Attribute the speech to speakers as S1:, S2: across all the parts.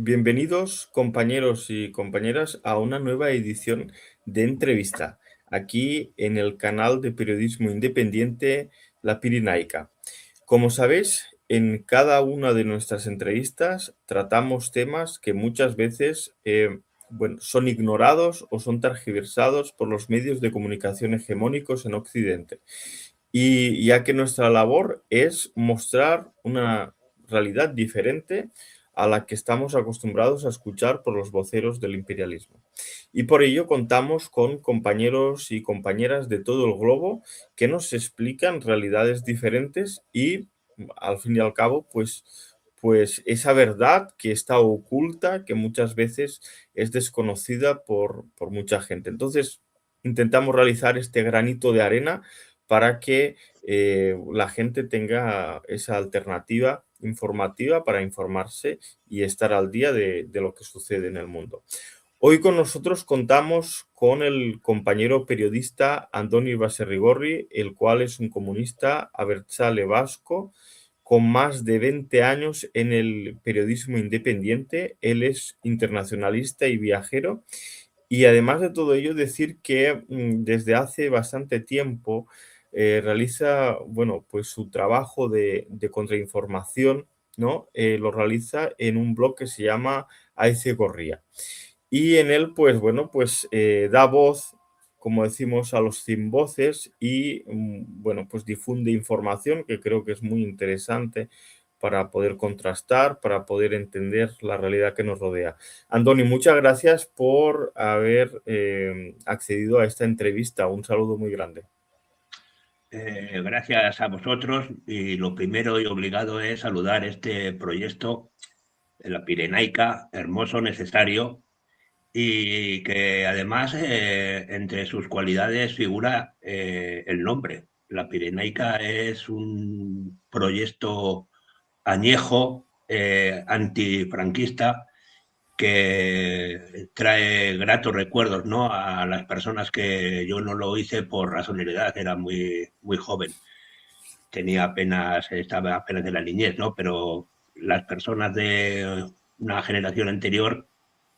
S1: Bienvenidos, compañeros y compañeras, a una nueva edición de entrevista, aquí en el canal de periodismo independiente La Pirinaica. Como sabéis, en cada una de nuestras entrevistas tratamos temas que muchas veces son ignorados o son tergiversados por los medios de comunicación hegemónicos en Occidente. Y ya que nuestra labor es mostrar una realidad diferente a la que estamos acostumbrados a escuchar por los voceros del imperialismo. Y por ello contamos con compañeros y compañeras de todo el globo que nos explican realidades diferentes y, al fin y al cabo, pues esa verdad que está oculta, que muchas veces es desconocida por mucha gente. Entonces, intentamos realizar este granito de arena para que la gente tenga esa alternativa informativa para informarse y estar al día de lo que sucede en el mundo. Hoy con nosotros contamos con el compañero periodista Andoni Baserrigorri, el cual es un comunista abertzale vasco con más de 20 años en el periodismo independiente. Él es internacionalista y viajero. Y además de todo ello, decir que desde hace bastante tiempo realiza, bueno, pues su trabajo de contrainformación, ¿no? Lo realiza en un blog que se llama AIC Gorría. Y en él, pues bueno, pues da voz, como decimos, a los sin voces y, bueno, pues difunde información que creo que es muy interesante para poder contrastar, para poder entender la realidad que nos rodea. Andoni, muchas gracias por haber accedido a esta entrevista. Un saludo muy grande.
S2: Gracias a vosotros y lo primero y obligado es saludar este proyecto de la Pirenaica, hermoso, necesario y que además entre sus cualidades figura el nombre. La Pirenaica es un proyecto añejo, antifranquista, que trae gratos recuerdos, ¿no?, a las personas que yo no lo hice por razón de edad, era muy joven, estaba apenas de la niñez, ¿no? Pero las personas de una generación anterior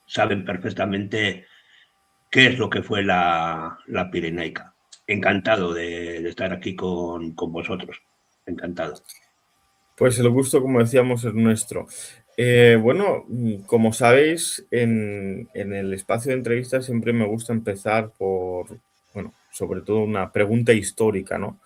S2: saben perfectamente qué es lo que fue la Pirenaica. Encantado de estar aquí con vosotros, encantado.
S1: Pues el gusto, como decíamos, es nuestro. Bueno, como sabéis, en el espacio de entrevistas siempre me gusta empezar por, bueno, sobre todo una pregunta histórica, ¿no?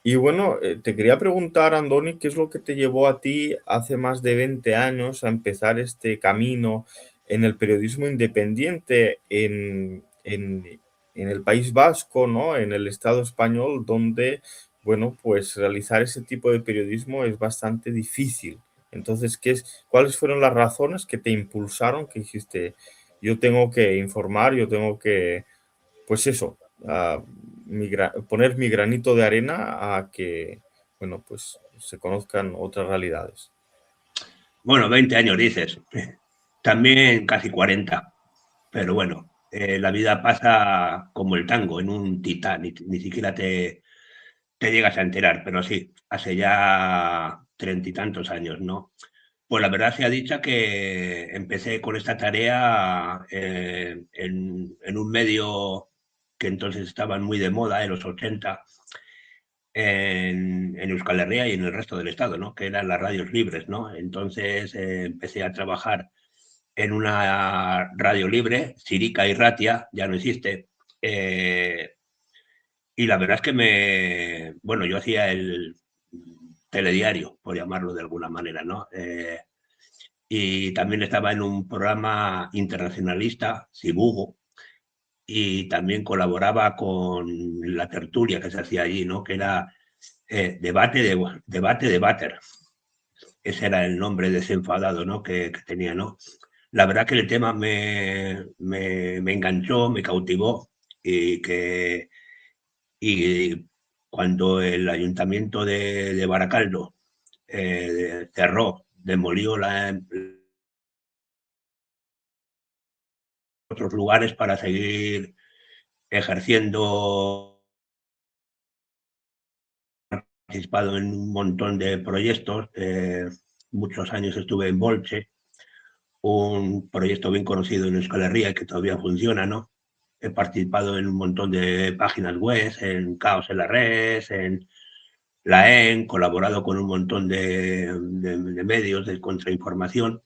S1: Y bueno, te quería preguntar, Andoni, ¿qué es lo que te llevó a ti hace más de 20 años a empezar este camino en el periodismo independiente en el País Vasco, ¿no? En el Estado español, donde, bueno, pues realizar ese tipo de periodismo es bastante difícil. Entonces, ¿cuáles fueron las razones que te impulsaron, que dijiste, yo tengo que informar, yo tengo que, pues eso, poner mi granito de arena a que, bueno, pues se conozcan otras realidades?
S2: Bueno, 20 años dices, también casi 40, pero bueno, la vida pasa como el tango, en un titán, ni siquiera te llegas a enterar, pero sí, hace ya 30 y tantos años, ¿no? Pues la verdad sea dicha que empecé con esta tarea en un medio que entonces estaban muy de moda, en los 80, en Euskal Herria y en el resto del estado, ¿no?, que eran las radios libres, ¿no? Entonces empecé a trabajar en una radio libre, Sirica y Ratia, ya no existe, y la verdad es que bueno, yo hacía el telediario, por llamarlo de alguna manera, ¿no? Y también estaba en un programa internacionalista, Sibugo, y también colaboraba con la tertulia que se hacía allí, ¿no?, que era debate de Bater. Ese era el nombre desenfadado, ¿no?, que tenía, ¿no? La verdad que el tema me enganchó, me cautivó, y que y cuando el ayuntamiento de Baracaldo cerró, demolió otros lugares para seguir ejerciendo, participado en un montón de proyectos. Muchos años estuve en Bolche, un proyecto bien conocido en Euskal Herria y que todavía funciona, ¿no? He participado en un montón de páginas web, en Caos en la Red, en la EN, colaborado con un montón de medios de contrainformación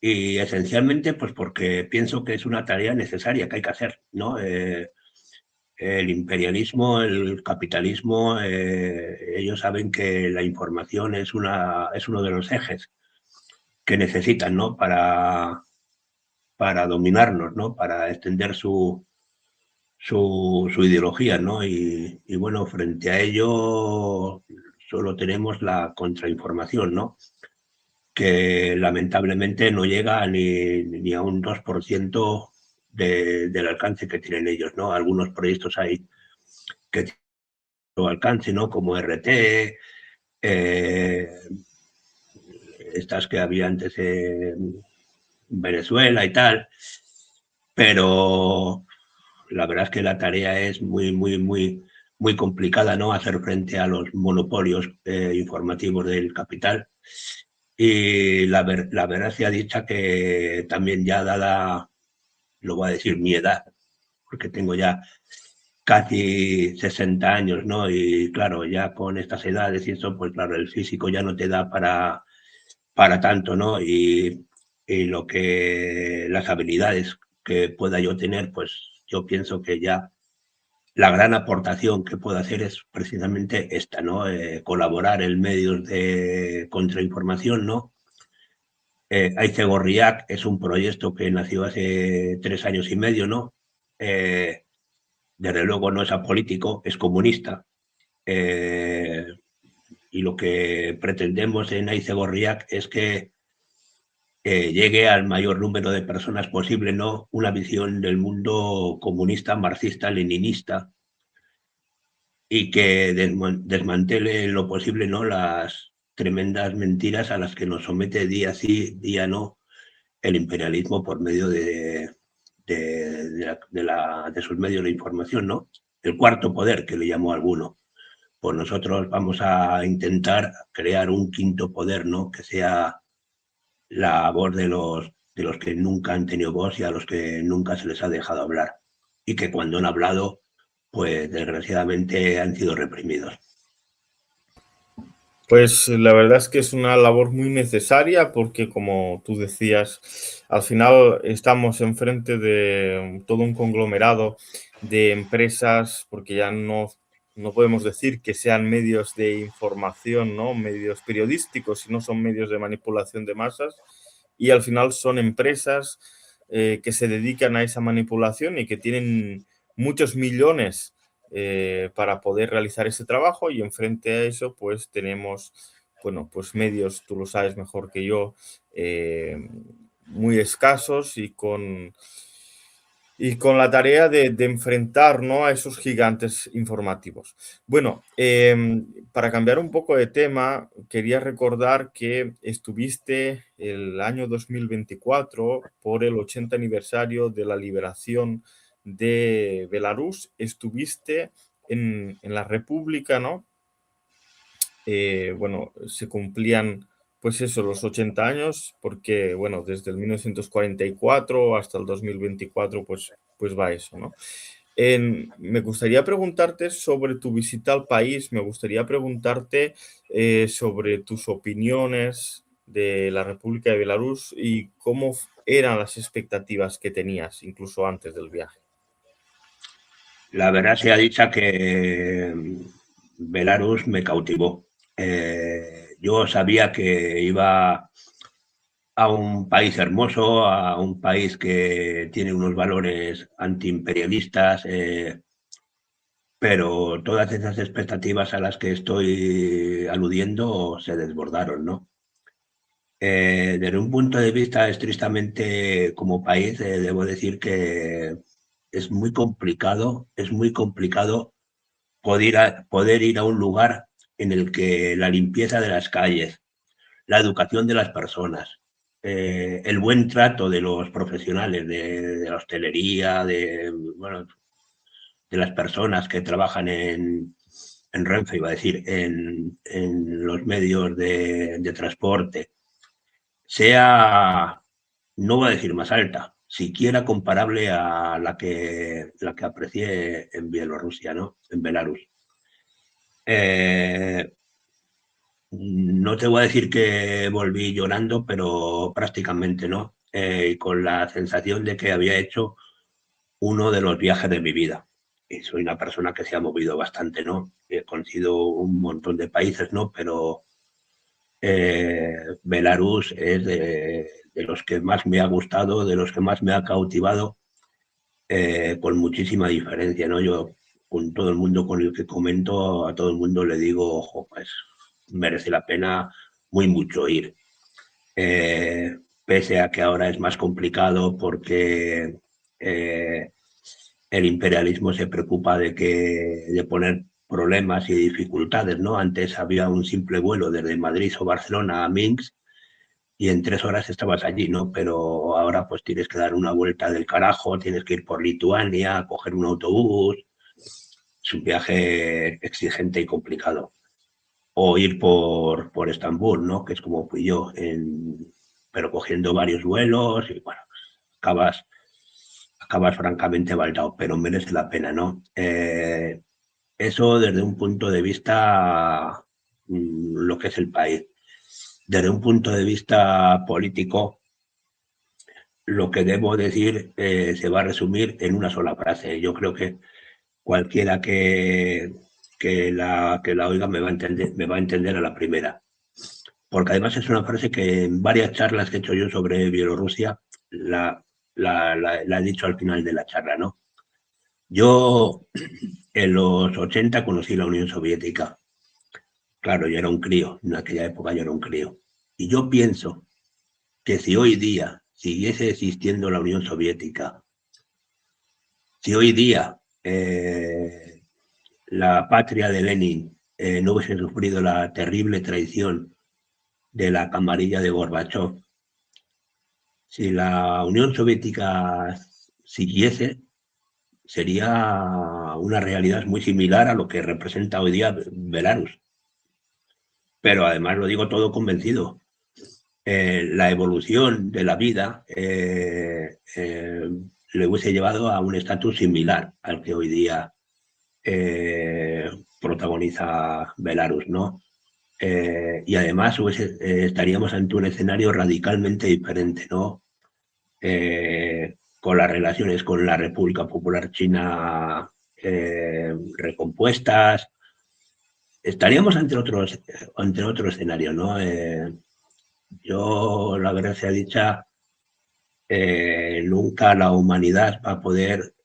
S2: y esencialmente pues porque pienso que es una tarea necesaria que hay que hacer, ¿no? El imperialismo, el capitalismo, ellos saben que la información es uno de los ejes que necesitan, ¿no? Para dominarnos, ¿no? Para extender su ideología, ¿no? Y bueno, frente a ello solo tenemos la contrainformación, ¿no? Que lamentablemente no llega ni a un 2% del alcance que tienen ellos, ¿no? Algunos proyectos hay que tienen alcance, ¿no? Como RT, estas que había antes en Venezuela y tal, pero la verdad es que la tarea es muy complicada, ¿no? Hacer frente a los monopolios informativos del capital. Y la verdad se ha dicho que también ya dada, lo voy a decir, mi edad, porque tengo ya casi 60 años, ¿no? Y claro, ya con estas edades y eso, pues claro, el físico ya no te da para tanto, ¿no? Y lo que las habilidades que pueda yo tener, pues yo pienso que ya la gran aportación que puedo hacer es precisamente esta, ¿no? Colaborar en medios de contrainformación, ¿no? Aizegorriak es un proyecto que nació hace 3 años y medio, ¿no? Desde luego no es apolítico, es comunista. Eh, y lo que pretendemos en Aizegorriak es que llegue al mayor número de personas posible, ¿no? Una visión del mundo comunista, marxista, leninista, y que desmantele en lo posible, ¿no? Las tremendas mentiras a las que nos somete día sí, día no, el imperialismo por medio de sus medios de información, ¿no? El cuarto poder, que le llamó alguno. Pues nosotros vamos a intentar crear un quinto poder, ¿no? Que sea la voz de los que nunca han tenido voz y a los que nunca se les ha dejado hablar. Y que cuando han hablado, pues desgraciadamente han sido reprimidos.
S1: Pues la verdad es que es una labor muy necesaria porque, como tú decías, al final estamos enfrente de todo un conglomerado de empresas, porque ya no podemos decir que sean medios de información, ¿no? Medios periodísticos, sino son medios de manipulación de masas y al final son empresas que se dedican a esa manipulación y que tienen muchos millones para poder realizar ese trabajo y enfrente a eso pues tenemos, bueno, pues medios, tú lo sabes mejor que yo, muy escasos y con la tarea de enfrentar, ¿no? A esos gigantes informativos. Bueno, para cambiar un poco de tema, quería recordar que estuviste el año 2024 por el 80 aniversario de la liberación de Belarus. Estuviste en la República, ¿no? Bueno, se cumplían, pues eso, los 80 años, porque, bueno, desde el 1944 hasta el 2024, pues va eso, ¿no? Me gustaría preguntarte sobre tu visita al país, me gustaría preguntarte sobre tus opiniones de la República de Belarus y cómo eran las expectativas que tenías, incluso antes del viaje.
S2: La verdad se ha dicho que Belarus me cautivó. Yo sabía que iba a un país hermoso, a un país que tiene unos valores antiimperialistas, pero todas esas expectativas a las que estoy aludiendo se desbordaron, ¿no? Desde un punto de vista estrictamente como país, debo decir que es muy complicado poder ir a un lugar en el que la limpieza de las calles, la educación de las personas, el buen trato de los profesionales de la hostelería, bueno, de las personas que trabajan en Renfe, iba a decir, en los medios de transporte, sea no voy a decir más alta, siquiera comparable a la que aprecié en Bielorrusia, ¿no? En Belarus. No te voy a decir que volví llorando, pero prácticamente no, y con la sensación de que había hecho uno de los viajes de mi vida. Y soy una persona que se ha movido bastante, ¿no? He conocido un montón de países, ¿no? Pero Belarus es de los que más me ha gustado, de los que más me ha cautivado, con muchísima diferencia, ¿no? Yo con todo el mundo con el que comento, a todo el mundo le digo, ojo, pues merece la pena muy mucho ir. Pese a que ahora es más complicado porque el imperialismo se preocupa de poner problemas y dificultades, ¿no? Antes había un simple vuelo desde Madrid o Barcelona a Minsk y en 3 horas estabas allí, ¿no? Pero ahora pues tienes que dar una vuelta del carajo, tienes que ir por Lituania, coger un autobús, es un viaje exigente y complicado. O ir por Estambul, ¿no? Que es como fui yo, pero cogiendo varios vuelos y bueno, acabas, acabas francamente baldado, pero merece la pena, ¿no? Eso desde un punto de vista, lo que es el país. Desde un punto de vista político, lo que debo decir se va a resumir en una sola frase. Yo creo que cualquiera que la oiga me va a entender a la primera. Porque además es una frase que en varias charlas que he hecho yo sobre Bielorrusia la he dicho al final de la charla, ¿no? Yo en los 80 conocí la Unión Soviética. Claro, yo era un crío, en aquella época yo era un crío. Y yo pienso que si hoy día siguiese existiendo la Unión Soviética, si hoy día la patria de Lenin no hubiese sufrido la terrible traición de la camarilla de Gorbachov, si la Unión Soviética siguiese, sería una realidad muy similar a lo que representa hoy día Belarus. Pero además lo digo todo convencido. La evolución de la vida le hubiese llevado a un estatus similar al que hoy día protagoniza Belarus, ¿no? Y además estaríamos ante un escenario radicalmente diferente, ¿no? Con las relaciones con la República Popular China recompuestas, estaríamos ante otro escenario, ¿no? Yo, la verdad sea dicha, nunca la humanidad va a poder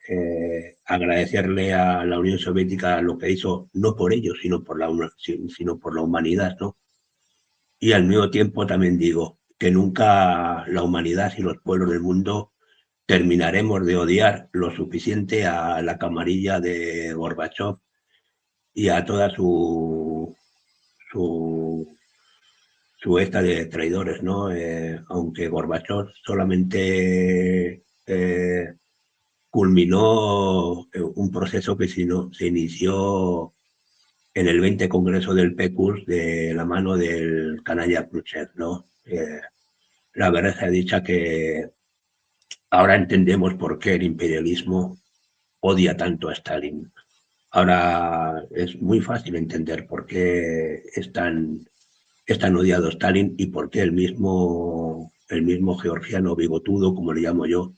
S2: agradecerle a la Unión Soviética lo que hizo, no por ellos, sino por la humanidad, ¿no? Y al mismo tiempo también digo que nunca la humanidad y los pueblos del mundo terminaremos de odiar lo suficiente a la camarilla de Gorbachov y a toda su, su esta de traidores, ¿no? Aunque Gorbachov solamente culminó un proceso que se inició en el 20 Congreso del PECUS de la mano del canalla Khrushchev, ¿no? La verdad se ha dicho que ahora entendemos por qué el imperialismo odia tanto a Stalin. Ahora es muy fácil entender por qué es tan odiado Stalin y por qué el mismo georgiano bigotudo, como le llamo yo,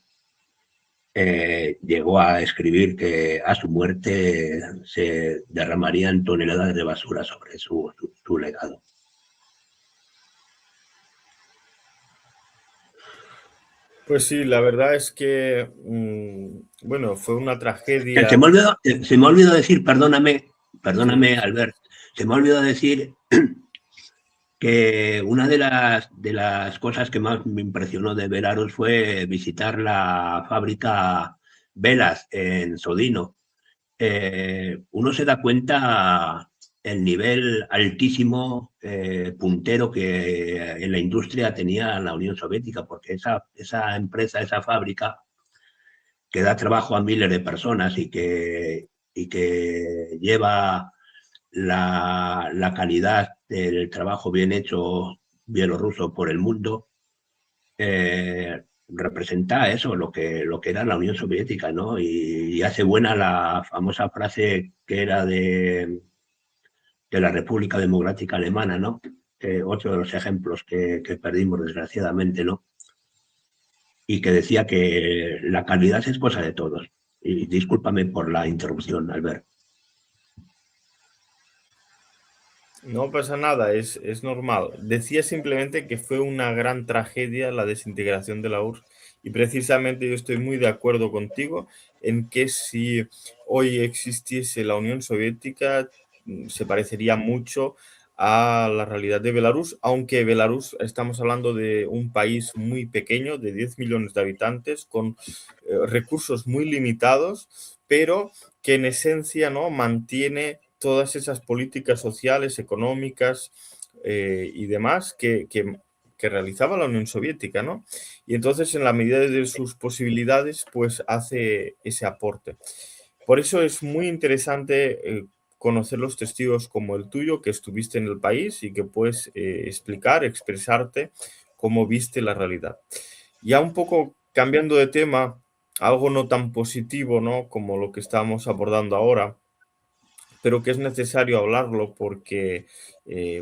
S2: llegó a escribir que a su muerte se derramarían toneladas de basura sobre su legado.
S1: Pues sí, la verdad es que, bueno, fue una
S2: Se
S1: tragedia.
S2: me olvidó, se me olvidó decir,
S1: Sí,
S2: perdóname, Albert, se me olvidó decir que una de las cosas que más me impresionó de Belarus fue visitar la fábrica Velas en Sodino. Uno se da cuenta el nivel altísimo, puntero que en la industria tenía la Unión Soviética, porque esa empresa, esa fábrica, que da trabajo a miles de personas y que lleva la calidad del trabajo bien hecho bielorruso por el mundo, representa eso, lo que era la Unión Soviética, ¿no? Y hace buena la famosa frase que era de la República Democrática Alemana, ¿no? Otro de los ejemplos que perdimos, desgraciadamente, ¿no? Y que decía que la calidad es cosa de todos. Y discúlpame por la interrupción, Albert.
S1: No pasa nada, es normal. Decía simplemente que fue una gran tragedia la desintegración de la URSS y precisamente yo estoy muy de acuerdo contigo en que si hoy existiese la Unión Soviética se parecería mucho a la realidad de Belarus, aunque Belarus estamos hablando de un país muy pequeño, de 10 millones de habitantes, con recursos muy limitados, pero que en esencia, ¿no?, mantiene todas esas políticas sociales, económicas y demás que realizaba la Unión Soviética, ¿no? Y entonces, en la medida de sus posibilidades, pues hace ese aporte. Por eso es muy interesante conocer los testigos como el tuyo, que estuviste en el país y que puedes explicar, expresarte cómo viste la realidad. Ya un poco cambiando de tema, algo no tan positivo, ¿no?, como lo que estamos abordando ahora, pero que es necesario hablarlo porque,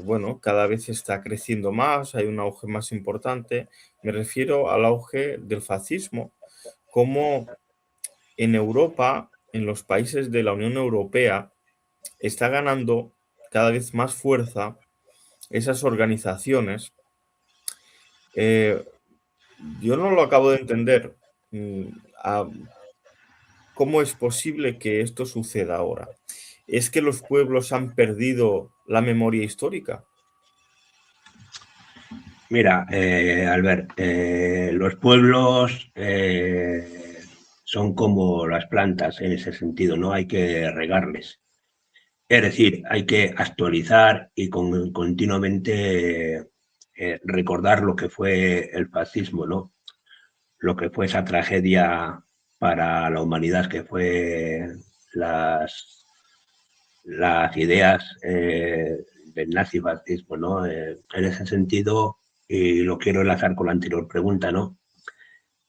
S1: bueno, cada vez está creciendo más, hay un auge más importante. Me refiero al auge del fascismo, como en Europa, en los países de la Unión Europea, está ganando cada vez más fuerza esas organizaciones. Eh, yo no lo acabo de entender. mm, a- ¿Cómo es posible que esto suceda ahora? ¿Es que los pueblos han perdido la memoria histórica?
S2: Mira, Albert, los pueblos son como las plantas en ese sentido, ¿no? Hay que regarles. Es decir, hay que actualizar y continuamente recordar lo que fue el fascismo, ¿no? Lo que fue esa tragedia para la humanidad, que fue las, las ideas del nazifascismo, ¿no? En ese sentido, y lo quiero enlazar con la anterior pregunta, ¿no?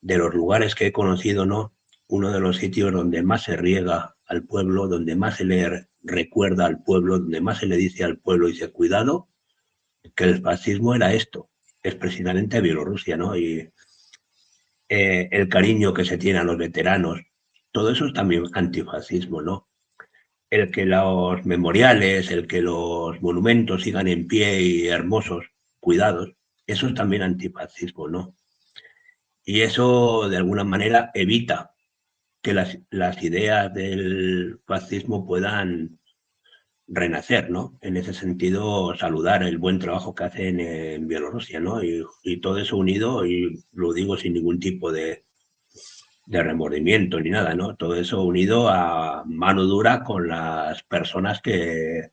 S2: De los lugares que he conocido, ¿no? Uno de los sitios donde más se riega al pueblo, donde más se le recuerda al pueblo, donde más se le dice al pueblo, dice, cuidado, que el fascismo era esto, es precisamente Bielorrusia, ¿no? Y el cariño que se tiene a los veteranos, todo eso es también antifascismo, ¿no? El que los memoriales, el que los monumentos sigan en pie y hermosos, cuidados, eso es también antifascismo, ¿no? Y eso de alguna manera evita que las ideas del fascismo puedan renacer, ¿no? En ese sentido, saludar el buen trabajo que hacen en Bielorrusia, ¿no? Y todo eso unido, y lo digo sin ningún tipo de remordimiento ni nada, ¿no? Todo eso unido a mano dura con las personas que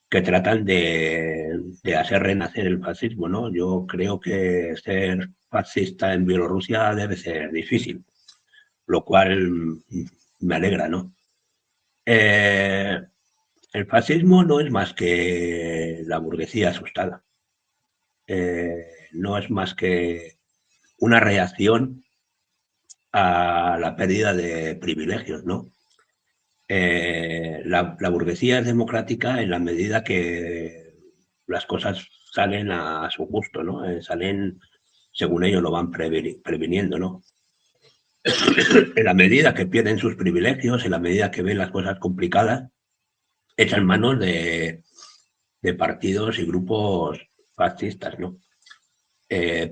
S2: tratan de hacer renacer el fascismo, ¿no? Yo creo que ser fascista en Bielorrusia debe ser difícil, lo cual me alegra, ¿no? Eh, el fascismo no es más que la burguesía asustada, no es más que una reacción a la pérdida de privilegios, ¿no? La burguesía es democrática en la medida que las cosas salen a su gusto, ¿no? Salen según ellos lo van previniendo, ¿no? En la medida que pierden sus privilegios, en la medida que ven las cosas complicadas, echan manos de partidos y grupos fascistas, ¿no?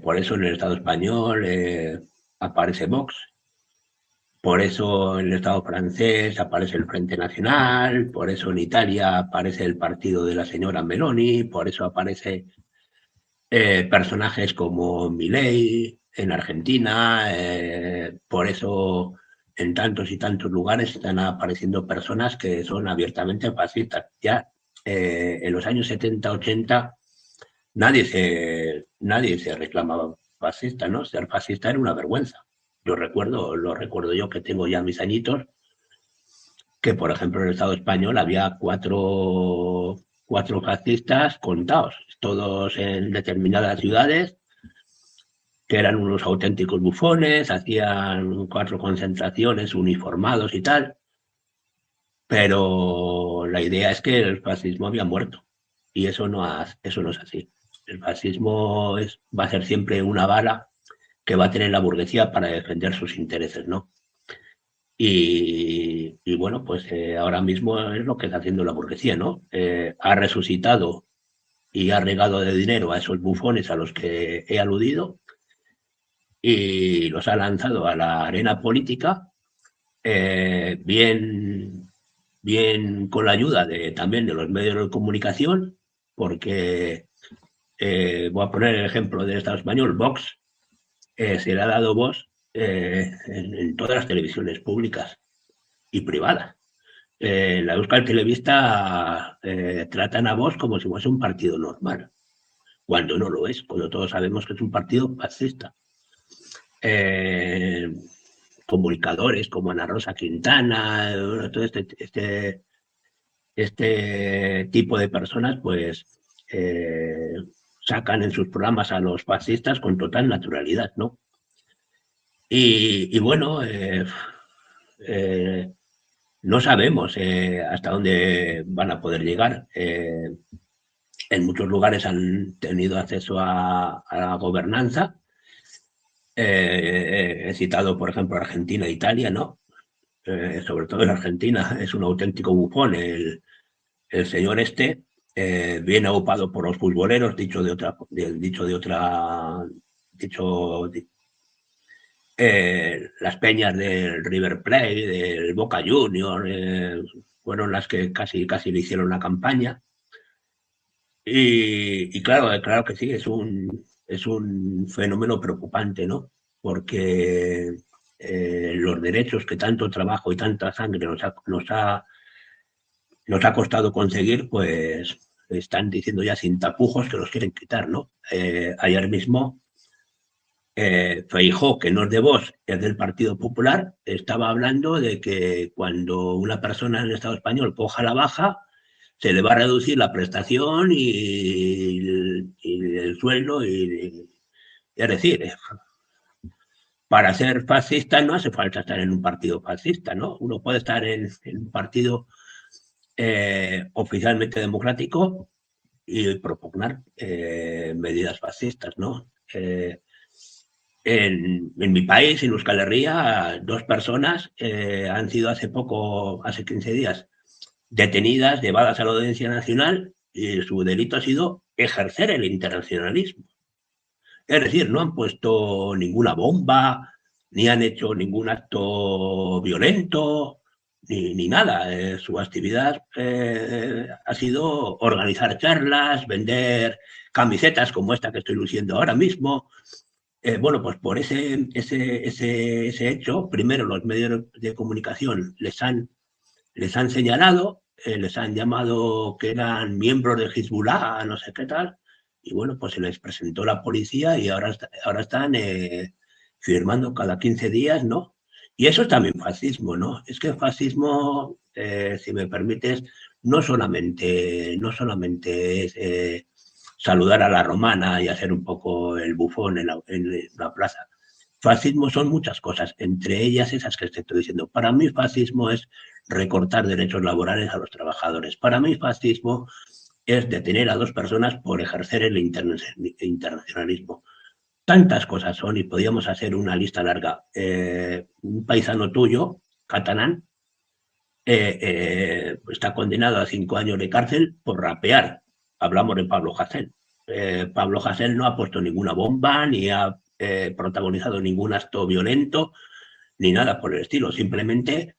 S2: Por eso en el Estado español aparece Vox, por eso en el Estado francés aparece el Frente Nacional, por eso en Italia aparece el partido de la señora Meloni, por eso aparece personajes como Milei en Argentina, por eso en tantos y tantos lugares están apareciendo personas que son abiertamente fascistas. Ya en los años 70, 80 nadie se reclamaba fascista, ¿no? Ser fascista era una vergüenza. Lo recuerdo yo que tengo ya mis añitos, que por ejemplo en el Estado español había cuatro fascistas contados, todos en determinadas ciudades, que eran unos auténticos bufones, hacían 4 concentraciones uniformados y tal, pero la idea es que el fascismo había muerto y eso no es así. El fascismo va a ser siempre una bala que va a tener la burguesía para defender sus intereses, ¿no? Y bueno, pues ahora mismo es lo que está haciendo la burguesía, ¿no? Ha resucitado y ha regado de dinero a esos bufones a los que he aludido y los ha lanzado a la arena política, bien, bien con la ayuda también de los medios de comunicación, porque voy a poner el ejemplo del Estado español. Vox se le ha dado voz en todas las televisiones públicas y privadas. La Euskal Telebista tratan a Vox como si fuese un partido normal, cuando no lo es, cuando todos sabemos que es un partido fascista. Comunicadores como Ana Rosa Quintana, todo este tipo de personas, pues sacan en sus programas a los fascistas con total naturalidad, ¿no? Y bueno, no sabemos hasta dónde van a poder llegar. En muchos lugares han tenido acceso a la gobernanza. He citado, por ejemplo, Argentina e Italia, ¿no? Sobre todo en Argentina es un auténtico bufón el señor este, bien aupado por los futboleros, las peñas del River Plate, del Boca Juniors, fueron las que casi le hicieron la campaña. Y claro que sí, es un fenómeno preocupante, ¿no? Porque los derechos que tanto trabajo y tanta sangre nos ha costado conseguir, pues están diciendo ya sin tapujos que los quieren quitar, ¿no? Ayer mismo Feijóo, que no es de Vox, es del Partido Popular, estaba hablando de que cuando una persona en el Estado español coja la baja, se le va a reducir la prestación y el sueldo. Es decir, para ser fascista no hace falta estar en un partido fascista, ¿no? Uno puede estar en un partido oficialmente democrático y propugnar medidas fascistas, ¿no? En mi país, en Euskal Herria, 2 personas han sido hace 15 días, detenidas, llevadas a la Audiencia Nacional, y su delito ha sido ejercer el internacionalismo. Es decir, no han puesto ninguna bomba, ni han hecho ningún acto violento, ni nada. Su actividad ha sido organizar charlas, vender camisetas como esta que estoy luciendo ahora mismo. Bueno, pues por ese hecho, primero los medios de comunicación les han señalado, les han llamado que eran miembros de Hezbollah, no sé qué tal, y bueno, pues se les presentó la policía y ahora están firmando cada 15 días, ¿no? Y eso es también fascismo, ¿no? Es que el fascismo, si me permites, no solamente es saludar a la romana y hacer un poco el bufón en la plaza. Fascismo son muchas cosas, entre ellas esas que te estoy diciendo. Para mí fascismo es recortar derechos laborales a los trabajadores. Para mí fascismo es detener a 2 personas por ejercer el internacionalismo. Tantas cosas son y podríamos hacer una lista larga. Un paisano tuyo, catalán, está condenado a 5 años de cárcel por rapear. Hablamos de Pablo Hasél. Pablo Hasél no ha puesto ninguna bomba, ni ha protagonizado ningún acto violento, ni nada por el estilo. Simplemente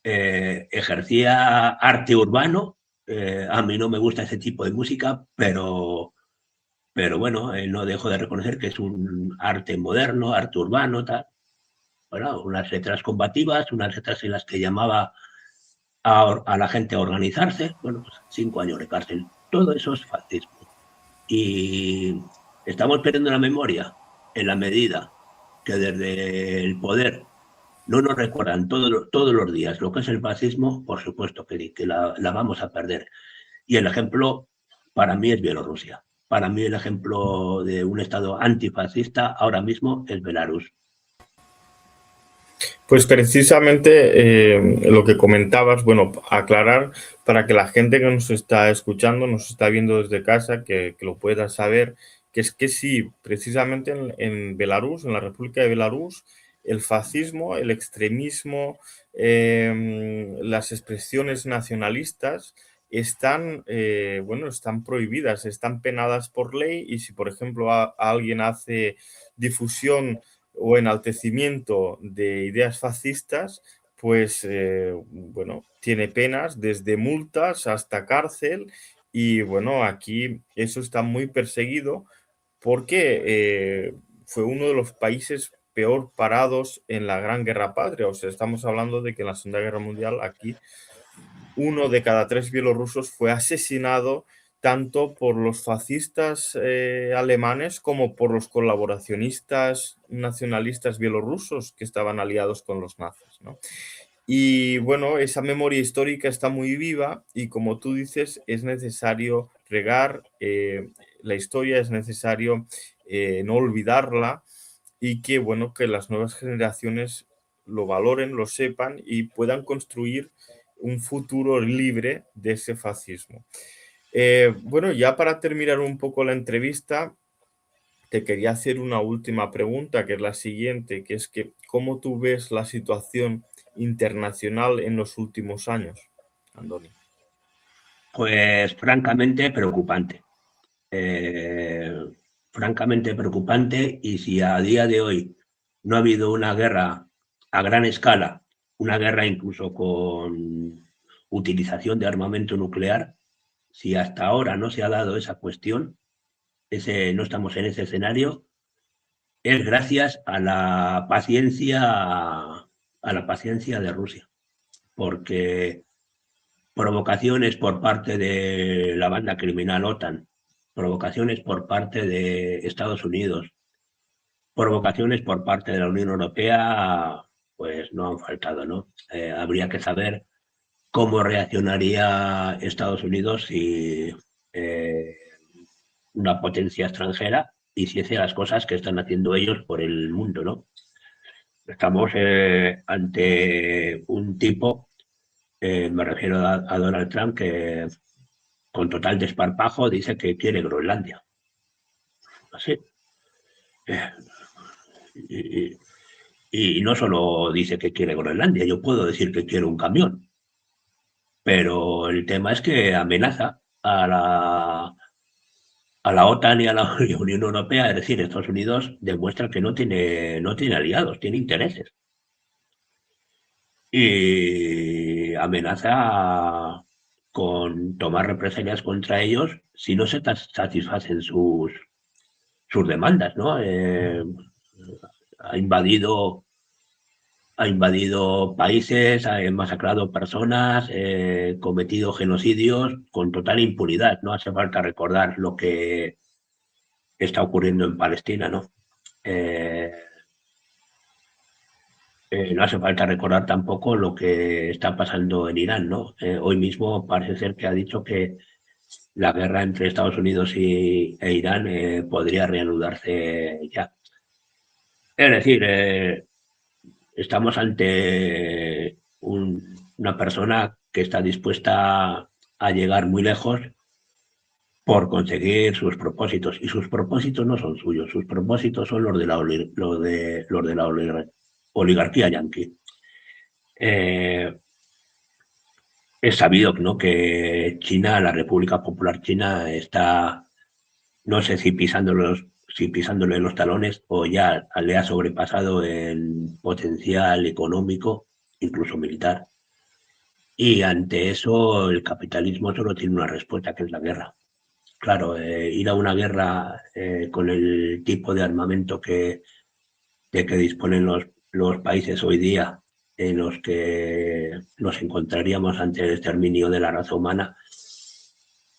S2: ejercía arte urbano. A mí no me gusta ese tipo de música, pero bueno, no dejo de reconocer que es un arte moderno, arte urbano, tal. Bueno, unas letras combativas, unas letras en las que llamaba a la gente a organizarse. Bueno, pues 5 años de cárcel. Todo eso es fascismo. Y estamos perdiendo la memoria en la medida que desde el poder no nos recuerdan todos los días lo que es el fascismo. Por supuesto que la vamos a perder. Y el ejemplo para mí es Bielorrusia. para mí el ejemplo de un Estado antifascista ahora mismo es Belarus.
S1: Pues precisamente lo que comentabas, bueno, aclarar para que la gente que nos está escuchando, nos está viendo desde casa, que lo pueda saber, que es que sí, precisamente en Belarus, en la República de Belarus, el fascismo, el extremismo, las expresiones nacionalistas están, bueno, están prohibidas, están penadas por ley y si, por ejemplo, alguien hace difusión o enaltecimiento de ideas fascistas, pues bueno, tiene penas desde multas hasta cárcel y bueno, aquí eso está muy perseguido porque fue uno de los países peor parados en la Gran Guerra Patria. O sea, estamos hablando de que en la Segunda Guerra Mundial aquí 1 de cada 3 bielorrusos fue asesinado tanto por los fascistas alemanes como por los colaboracionistas nacionalistas bielorrusos que estaban aliados con los nazis, ¿no? Y bueno, esa memoria histórica está muy viva y como tú dices, es necesario regar la historia, es necesario no olvidarla y que bueno, que las nuevas generaciones lo valoren, lo sepan y puedan construir un futuro libre de ese fascismo. Bueno, ya para terminar un poco la entrevista, te quería hacer una última pregunta, que es la siguiente, que es que ¿cómo tú ves la situación internacional en los últimos años, Andoni?
S2: Pues francamente preocupante. Eh, Francamente preocupante, y si a día de hoy no ha habido una guerra a gran escala, una guerra incluso con utilización de armamento nuclear, si hasta ahora no se ha dado esa cuestión, no estamos en ese escenario, es gracias a la paciencia de Rusia, porque provocaciones por parte de la banda criminal OTAN, provocaciones por parte de Estados Unidos, provocaciones por parte de la Unión Europea, pues no han faltado, ¿no? Habría que saber cómo reaccionaría Estados Unidos si eh, una potencia extranjera hiciese las cosas que están haciendo ellos por el mundo, ¿no? Estamos ante un tipo, me refiero a Donald Trump, que con total desparpajo dice que quiere Groenlandia. Así. Eh, y, y no solo dice que quiere Groenlandia, yo puedo decir que quiero un camión, pero el tema es que amenaza a la OTAN y a la Unión Europea, es decir, Estados Unidos demuestra que no tiene aliados, tiene intereses. Y amenaza con tomar represalias contra ellos si no se satisfacen sus demandas, ¿no? Ha invadido, ha invadido países, ha masacrado personas, cometido genocidios con total impunidad. No hace falta recordar lo que está ocurriendo en Palestina, ¿no? Eh, no hace falta recordar tampoco lo que está pasando en Irán, ¿no? Hoy mismo parece ser que ha dicho que la guerra entre Estados Unidos e Irán podría reanudarse ya. Es decir, estamos ante una persona que está dispuesta a llegar muy lejos por conseguir sus propósitos. Y sus propósitos no son suyos, sus propósitos son los de la oligarquía yanqui. Eh, es sabido, ¿no?, que China, la República Popular China, está, no sé si pisándole los talones o ya le ha sobrepasado en potencial económico, incluso militar. Y ante eso el capitalismo solo tiene una respuesta, que es la guerra. Claro, ir a una guerra con el tipo de armamento de que disponen los países hoy día, en los que nos encontraríamos ante el exterminio de la raza humana,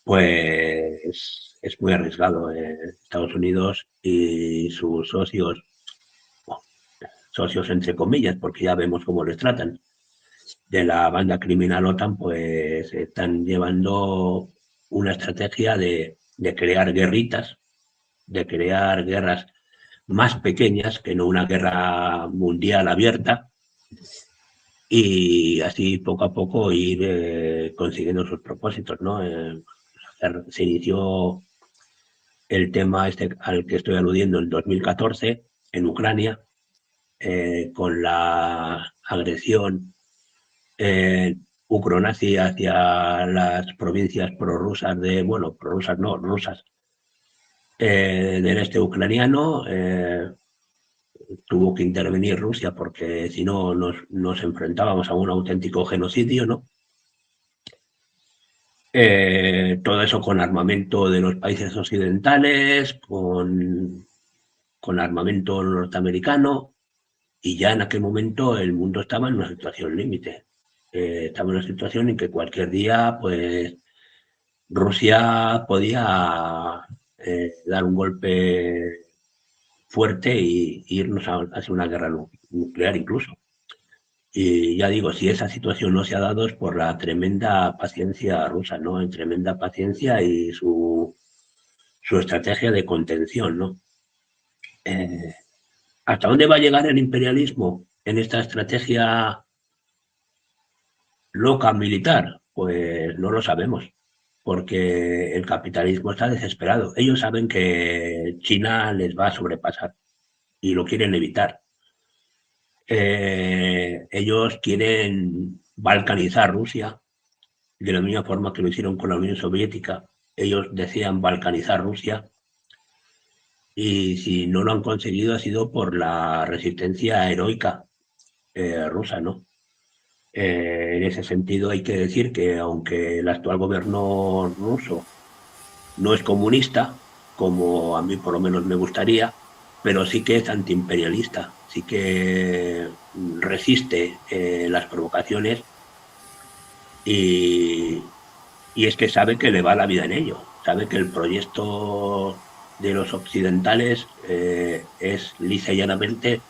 S2: pues es muy arriesgado. Estados Unidos y sus socios, bueno, socios entre comillas, porque ya vemos cómo les tratan, de la banda criminal OTAN, pues están llevando una estrategia de de crear guerritas, de crear guerras más pequeñas que no una guerra mundial abierta, y así poco a poco ir consiguiendo sus propósitos, ¿no? Se inició el tema este al que estoy aludiendo en 2014 en Ucrania, con la agresión ucronazi hacia las provincias prorrusas bueno, prorrusas no, rusas, del este ucraniano. Tuvo que intervenir Rusia porque si no nos enfrentábamos a un auténtico genocidio, ¿no? Todo eso con armamento de los países occidentales, con armamento norteamericano, y ya en aquel momento el mundo estaba en una situación límite. Estaba en una situación en que cualquier día, pues, Rusia podía dar un golpe fuerte y irnos hacia una guerra nuclear incluso. Y ya digo, si esa situación no se ha dado es por la tremenda paciencia rusa, ¿no? En tremenda paciencia y su estrategia de contención, ¿no? Eh, ¿Hasta dónde va a llegar el imperialismo en esta estrategia loca militar? Pues no lo sabemos, porque el capitalismo está desesperado. Ellos saben que China les va a sobrepasar y lo quieren evitar. Ellos quieren balcanizar Rusia de la misma forma que lo hicieron con la Unión Soviética. Ellos decían balcanizar Rusia, y si no lo han conseguido ha sido por la resistencia heroica rusa, ¿no? En ese sentido hay que decir que aunque el actual gobierno ruso no es comunista, como a mí por lo menos me gustaría, pero sí que es antiimperialista, sí que resiste las provocaciones, y, y es que sabe que le va la vida en ello, sabe que el proyecto de los occidentales es lisa y llanamente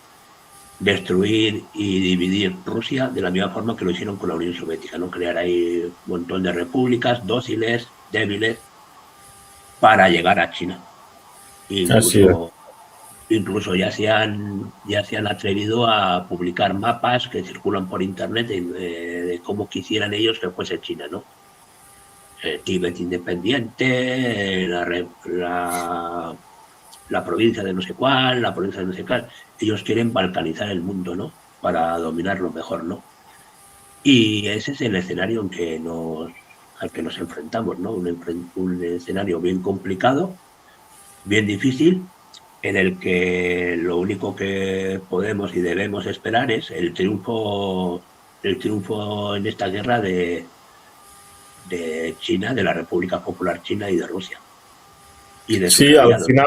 S2: destruir y dividir Rusia de la misma forma que lo hicieron con la Unión Soviética, ¿no? Crear ahí un montón de repúblicas dóciles, débiles, para llegar a China.
S1: Así es.
S2: Incluso ya se han atrevido a publicar mapas que circulan por internet de cómo quisieran ellos que fuese China, ¿no? Tíbet independiente, la provincia de no sé cuál, la provincia de no sé cuál. Ellos quieren balcanizar el mundo, ¿no? Para dominarlo mejor, ¿no? Y ese es el escenario al que nos enfrentamos, ¿no? Un escenario bien complicado, bien difícil, en el que lo único que podemos y debemos esperar es el triunfo en esta guerra de China, de la República Popular China y de Rusia y de sus
S1: Sí, al
S2: aliados.
S1: final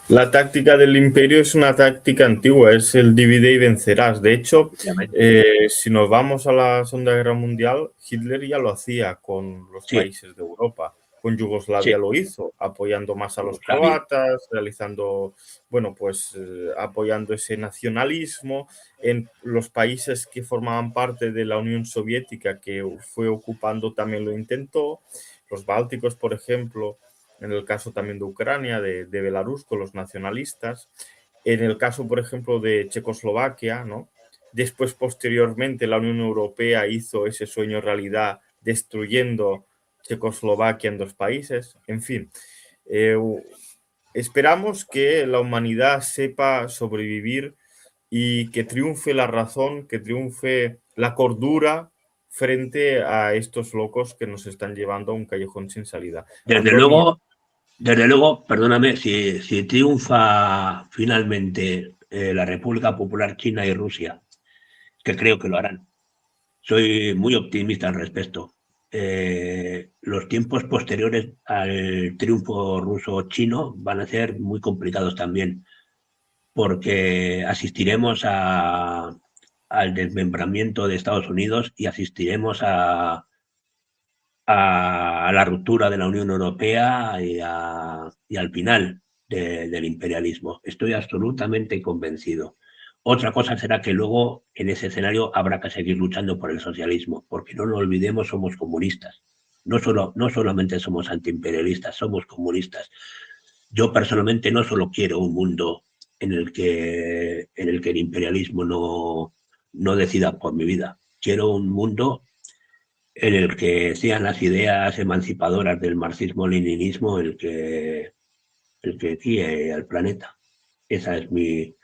S1: la táctica del imperio es una táctica antigua, es el divide y vencerás. De hecho,
S2: Obviamente.
S1: si nos vamos a la Segunda Guerra Mundial, Hitler ya lo hacía con los
S2: Sí,
S1: países de Europa. Con Yugoslavia
S2: sí,
S1: lo hizo, apoyando más a los
S2: Yugoslavia.
S1: croatas, realizando, bueno, pues apoyando ese nacionalismo en los países que formaban parte de la Unión Soviética, que fue ocupando también lo intentó. Los bálticos, por ejemplo, en el caso también de Ucrania, de Belarus, con los nacionalistas, en el caso, por ejemplo, de Checoslovaquia, ¿no? Después, posteriormente, la Unión Europea hizo ese sueño realidad destruyendo Checoslovaquia en dos países. En fin, eh, esperamos que la humanidad sepa sobrevivir y que triunfe la razón, que triunfe la cordura frente a estos locos que nos están llevando a un callejón sin salida.
S2: Desde
S1: Andoni,
S2: luego, desde luego, perdóname, si triunfa finalmente la República Popular China y Rusia, que creo que lo harán, soy muy optimista al respecto. Los tiempos posteriores al triunfo ruso-chino van a ser muy complicados también, porque asistiremos al desmembramiento de Estados Unidos y asistiremos a la ruptura de la Unión Europea y al final del imperialismo. Estoy absolutamente convencido. Otra cosa será que luego en ese escenario habrá que seguir luchando por el socialismo, porque no lo olvidemos, somos comunistas. no solamente somos antiimperialistas, somos comunistas. Yo personalmente no solo quiero un mundo en el que el imperialismo no decida por mi vida. Quiero un mundo en el que sean las ideas emancipadoras del marxismo-leninismo el que guíe al planeta. Esa es mi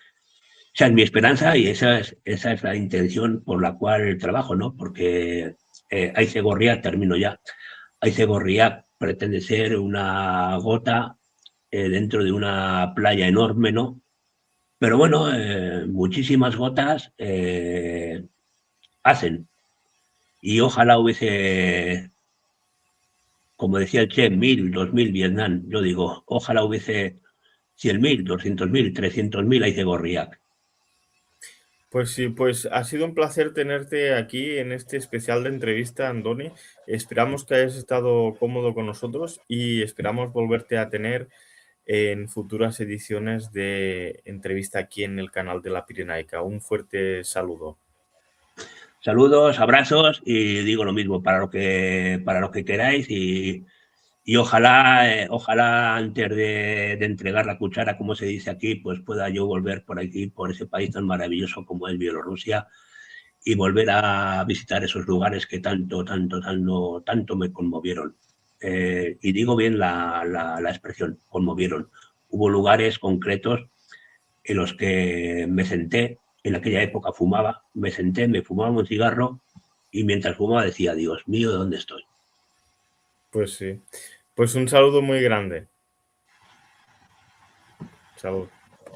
S2: esperanza y esa es la intención por la cual trabajo, ¿no? Porque Aizegorria, termino ya, Aizegorria pretende ser una gota dentro de una playa enorme, ¿no? Pero bueno, muchísimas gotas hacen. Y ojalá hubiese, como decía el Che, 1000, 2000 Vietnam. Yo digo, ojalá hubiese 100.000, 200.000, 300.000 Aizegorriak.
S1: Pues sí, pues ha sido un placer tenerte aquí en este especial de entrevista, Andoni. Esperamos que hayas estado cómodo con nosotros y esperamos volverte a tener en futuras ediciones de entrevista aquí en el canal de la Pirenaica. Un fuerte saludo.
S2: Saludos, abrazos y digo lo mismo para lo que queráis y ojalá, ojalá antes de entregar la cuchara, como se dice aquí, pues pueda yo volver por aquí, por ese país tan maravilloso como es Bielorrusia y volver a visitar esos lugares que tanto, tanto, tanto, tanto me conmovieron. Y digo bien la expresión, conmovieron. Hubo lugares concretos en los que me senté, en aquella época fumaba, me senté, me fumaba un cigarro y mientras fumaba decía, Dios mío, ¿dónde estoy?
S1: Pues sí. Pues un saludo muy grande. Salud.